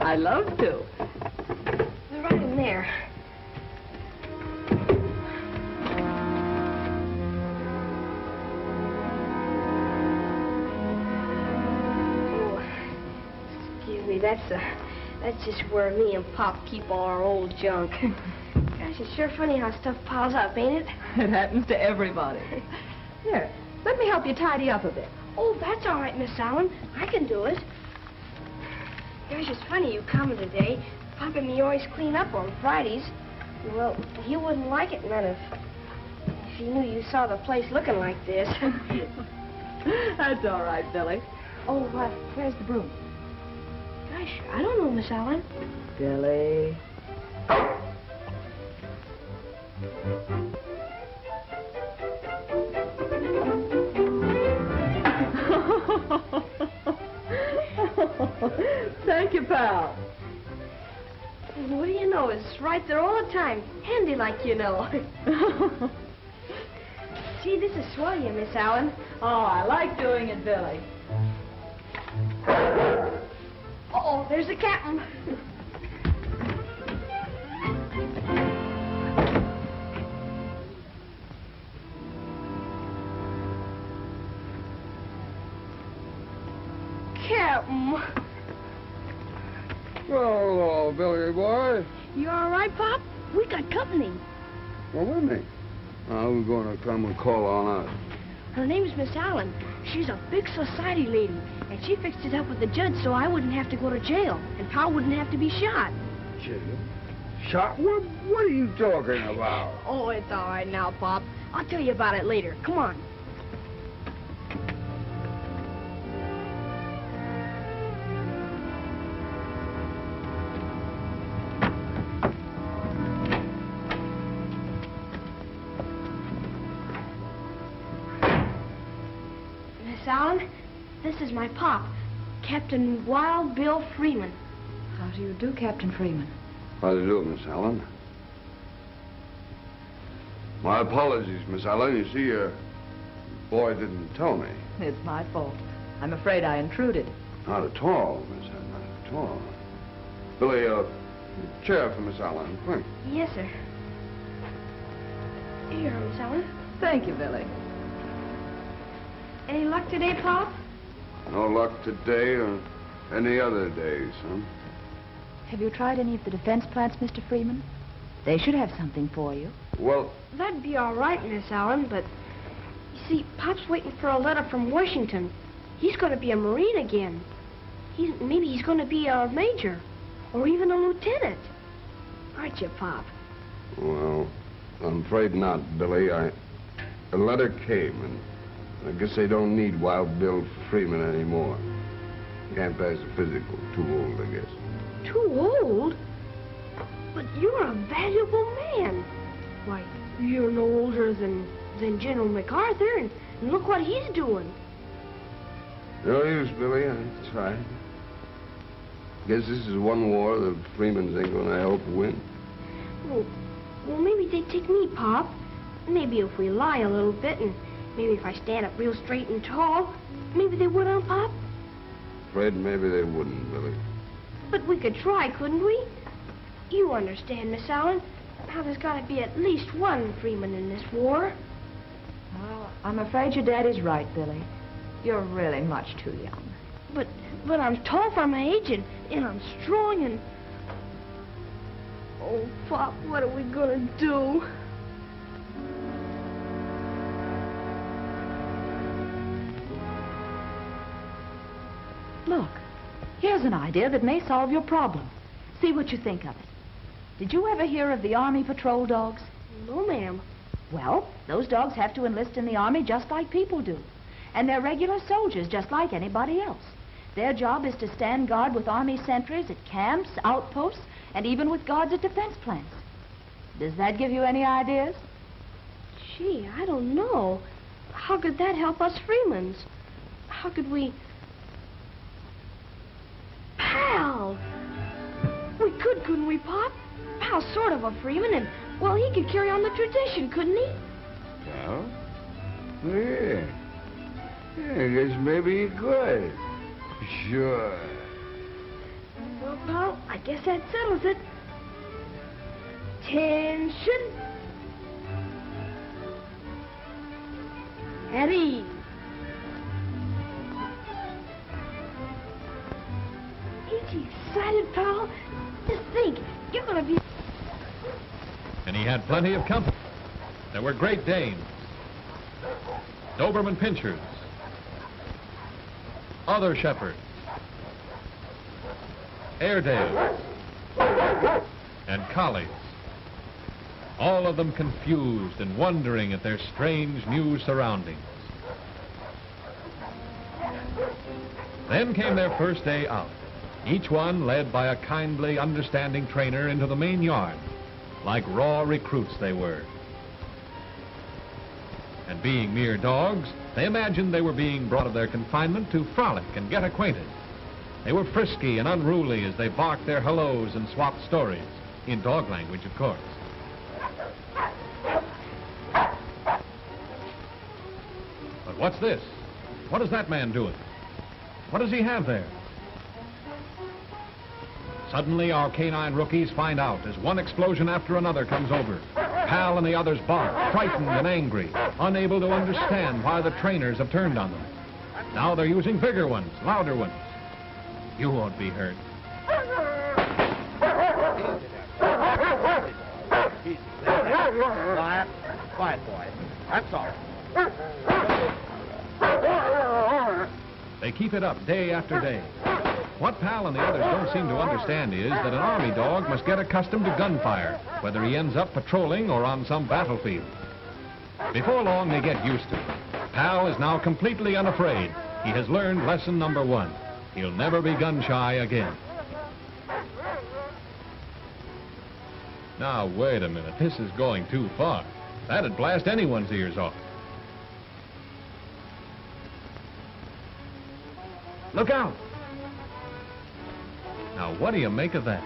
I love to. They're right in there. Oh, excuse me, that's just where me and Pop keep all our old junk. Gosh, it's sure funny how stuff piles up, ain't it? It happens to everybody. Here, let me help you tidy up a bit. Oh, that's all right, Miss Allen. I can do it. Gosh, it's funny you coming today. Pop and me always clean up on Fridays. Well, he wouldn't like it none if he knew you saw the place looking like this. That's all right, Billy. Oh, where's the broom? Gosh, I don't know, Miss Allen. Billy. Thank you, pal. What do you know? It's right there all the time. Handy like you know. See, this is swell you, Miss Allen. Oh, I like doing it, Billy. Uh-oh, there's the captain. Captain. Well, hello, Billy boy. You all right, Pop? We got company. Well, with me. Who's going to come and call on us? Her name's Miss Allen. She's a big society lady, and she fixed it up with the judge so I wouldn't have to go to jail, and Pa wouldn't have to be shot. Jail? Shot? What are you talking about? Oh, it's all right now, Pop. I'll tell you about it later. Come on. Allen, this is my pop, Captain Wild Bill Freeman. How do you do, Captain Freeman? How do you do, Miss Allen? My apologies, Miss Allen. You see, your boy didn't tell me. It's my fault. I'm afraid I intruded. Not at all, Miss Allen, not at all. Billy, chair for Miss Allen, quick. Yes, sir. Here, Miss Allen. Thank you, Billy. Any luck today, Pop? No luck today or any other day, son. Have you tried any of the defense plants, Mr. Freeman? They should have something for you. Well... That'd be all right, Miss Allen, but... You see, Pop's waiting for a letter from Washington. He's going to be a Marine again. Maybe he's going to be a major. Or even a lieutenant. Aren't you, Pop? Well, I'm afraid not, Billy. A letter came, and I guess they don't need Wild Bill Freeman anymore. Can't pass the physical. Too old, I guess. Too old? But you're a valuable man. Why, you're no older than General MacArthur, and look what he's doing. No use, Billy. I tried. Guess this is one war that Freeman's ain't gonna help win. Well, maybe they'd take me, Pop. Maybe if we lie a little bit, and maybe if I stand up real straight and tall, maybe they would, huh, Pop? Afraid maybe they wouldn't, Billy. But we could try, couldn't we? You understand, Miss Allen, how there's got to be at least one Freeman in this war. Well, I'm afraid your daddy's right, Billy. You're really much too young. But I'm tall for my age, and I'm strong, and... Oh, Pop, what are we gonna do? Look, here's an idea that may solve your problem. See what you think of it. Did you ever hear of the Army Patrol Dogs? No, ma'am. Well, those dogs have to enlist in the Army just like people do. And they're regular soldiers just like anybody else. Their job is to stand guard with Army sentries at camps, outposts, and even with guards at defense plants. Does that give you any ideas? Gee, I don't know. How could that help us Freemans? How could we... Pal! We could, couldn't we, Pop? Pal's sort of a Freeman, and, well, he could carry on the tradition, couldn't he? Well, yeah. I guess maybe you could. Sure. Well, Pal, I guess that settles it. Attention. At ease. Ain't you excited, pal? Just think, you're gonna be... And he had plenty of company. There were Great Danes, Doberman Pinschers, other shepherds, Airedales, and collies. All of them confused and wondering at their strange new surroundings. Then came their first day out, each one led by a kindly, understanding trainer into the main yard, like raw recruits they were. And being mere dogs, they imagined they were being brought of their confinement to frolic and get acquainted. They were frisky and unruly as they barked their hellos and swapped stories, in dog language, of course. But what's this? What is that man doing? What does he have there? Suddenly, our canine rookies find out as one explosion after another comes over. Pal and the others bark, frightened and angry, unable to understand why the trainers have turned on them. Now they're using bigger ones, louder ones. You won't be hurt. Easy. Quiet. Quiet, boy. That's all. They keep it up day after day. What Pal and the others don't seem to understand is that an army dog must get accustomed to gunfire, whether he ends up patrolling or on some battlefield. Before long, they get used to it. Pal is now completely unafraid. He has learned lesson number 1. He'll never be gun-shy again. Now, wait a minute. This is going too far. That'd blast anyone's ears off. Look out! Now, what do you make of that?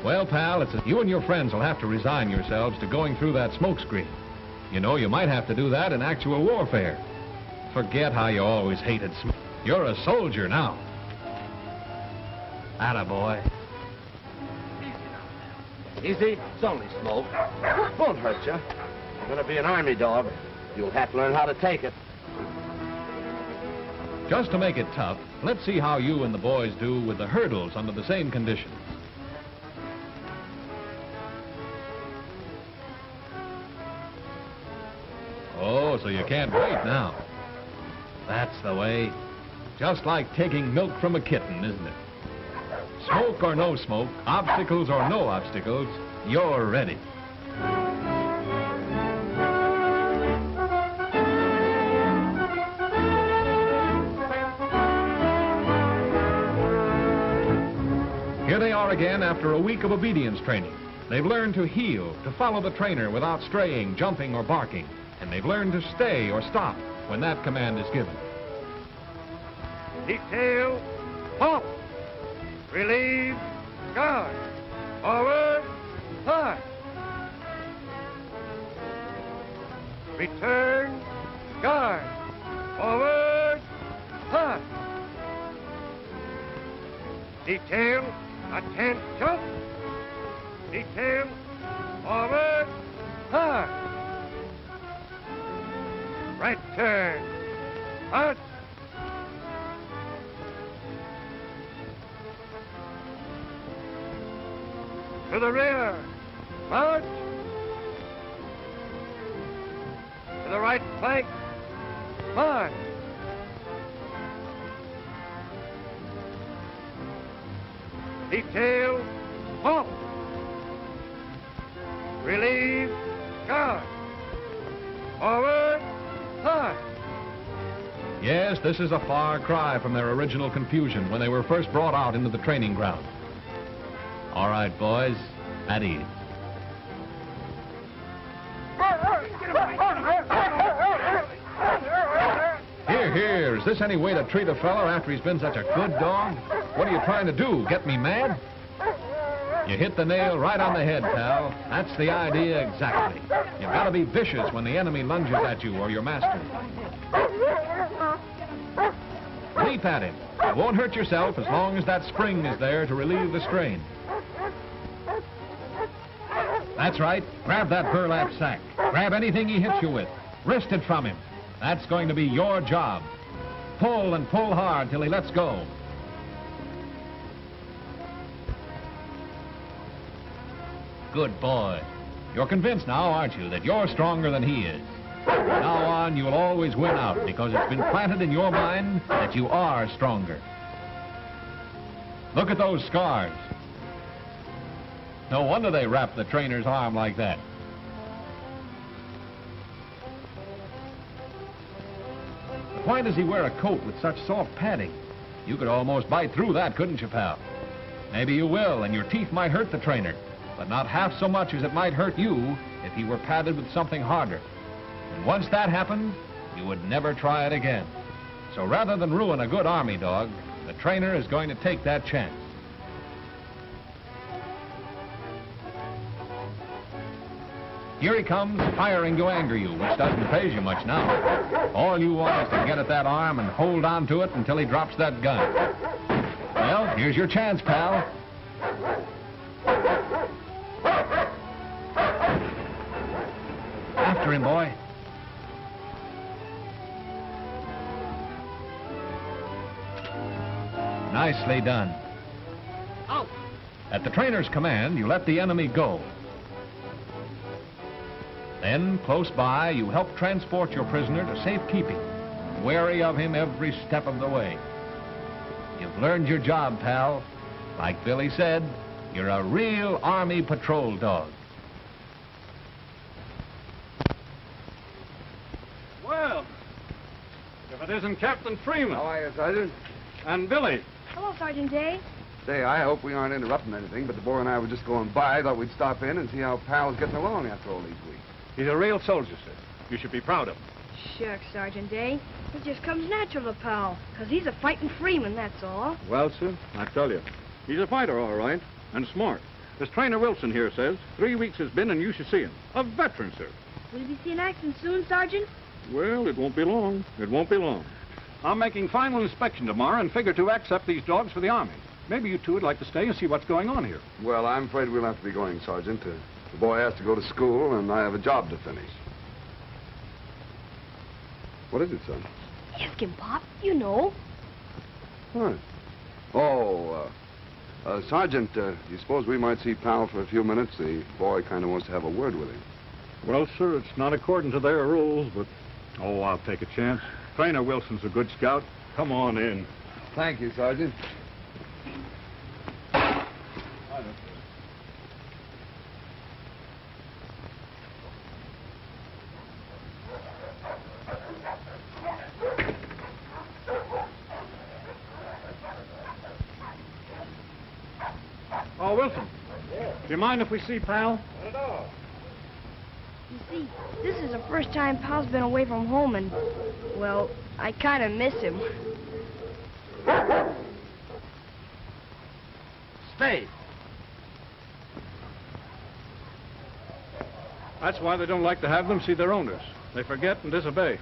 Well, Pal, you and your friends will have to resign yourselves to going through that smoke screen. You know, you might have to do that in actual warfare. Forget how you always hated smoke. You're a soldier now. Attaboy. Easy. It's only smoke. Won't hurt you. You're going to be an army dog. You'll have to learn how to take it. Just to make it tough, let's see how you and the boys do with the hurdles under the same conditions. Oh, so you can't wait now. That's the way. Just like taking milk from a kitten, isn't it? Smoke or no smoke, obstacles or no obstacles, you're ready. Here they are again after a week of obedience training. They've learned to heel, to follow the trainer without straying, jumping, or barking. And they've learned to stay or stop when that command is given. Detail, halt. Relieve, guard. Forward, start. Return, guard. Forward, start. Detail, attention. Detail, forward, start. Right turn, out. To the rear, march. To the right flank, march. Detail, halt. Relieve, guard. Forward, start. Yes, this is a far cry from their original confusion when they were first brought out into the training ground. All right, boys, at ease. Here, is this any way to treat a fella after he's been such a good dog? What are you trying to do, get me mad? You hit the nail right on the head, pal. That's the idea exactly. You've got to be vicious when the enemy lunges at you or your master. Keep at him. You won't hurt yourself as long as that spring is there to relieve the strain. That's right. Grab that burlap sack. Grab anything he hits you with. Wrest it from him. That's going to be your job. Pull and pull hard till he lets go. Good boy. You're convinced now, aren't you, that you're stronger than he is? From now on, you'll always win out because it's been planted in your mind that you are stronger. Look at those scars. No wonder they wrapped the trainer's arm like that. Why does he wear a coat with such soft padding? You could almost bite through that, couldn't you, pal? Maybe you will, and your teeth might hurt the trainer, but not half so much as it might hurt you if he were padded with something harder. And once that happened, you would never try it again. So rather than ruin a good army dog, the trainer is going to take that chance. Here he comes, firing to anger you, which doesn't faze you much now. All you want is to get at that arm and hold on to it until he drops that gun. Well, here's your chance, pal. After him, boy. Nicely done. Out. At the trainer's command, you let the enemy go. Then, close by, you help transport your prisoner to safekeeping, wary of him every step of the way. You've learned your job, pal. Like Billy said, you're a real Army patrol dog. Well, if it isn't Captain Freeman. How are you, Sergeant? And Billy. Hello, Sergeant Day. Say, I hope we aren't interrupting anything, but the boy and I were just going by. Thought we'd stop in and see how Pal's getting along after all these weeks. He's a real soldier, sir. You should be proud of him. Shucks, Sergeant Day. It just comes natural to Pal, 'cause he's a fighting Freeman, that's all. Well, sir, I tell you, he's a fighter, all right, and smart. As Trainer Wilson here says, 3 weeks has been and you should see him. A veteran, sir. Will he be seen acting soon, Sergeant? Well, it won't be long. It won't be long. I'm making final inspection tomorrow and figure to accept these dogs for the Army. Maybe you two would like to stay and see what's going on here. Well, I'm afraid we'll have to be going, Sergeant. The boy has to go to school, and I have a job to finish. What is it, son? Ask him, Pop. You know. What? Oh, Sergeant, you suppose we might see Pal for a few minutes? The boy kind of wants to have a word with him. Well, sir, it's not according to their rules, but... Oh, I'll take a chance. Trainer Wilson's a good scout. Come on in. Thank you, Sergeant. Oh, Wilson. Do you mind if we see Pal? Not at all. You see, this is the first time Pal's been away from home, and, well, I kind of miss him. Stay. That's why they don't like to have them see their owners. They forget and disobey.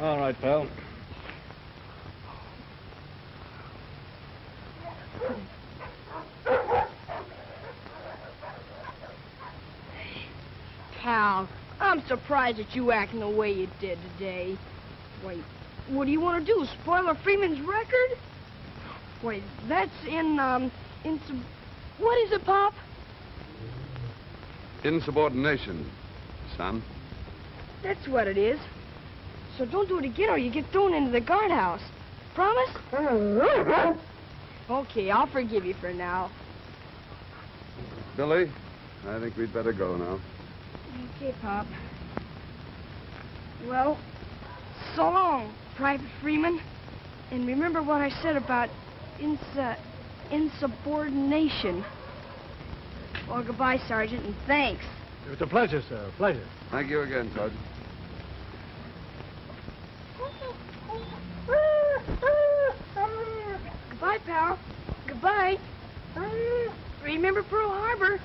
All right, pal. Pal, I'm surprised at you acting the way you did today. Wait, what do you want to do, spoil a Freeman's record? Wait, that's what is it, Pop? Insubordination, son. That's what it is. So don't do it again or you get thrown into the guardhouse. Promise? Okay, I'll forgive you for now. Billy, I think we'd better go now. Okay, Pop. Well, so long, Private Freeman. And remember what I said about insubordination. Well, goodbye, Sergeant, and thanks. It's a pleasure, sir. A pleasure. Thank you again, Sergeant. Goodbye, pal. Goodbye. Remember Pearl Harbor.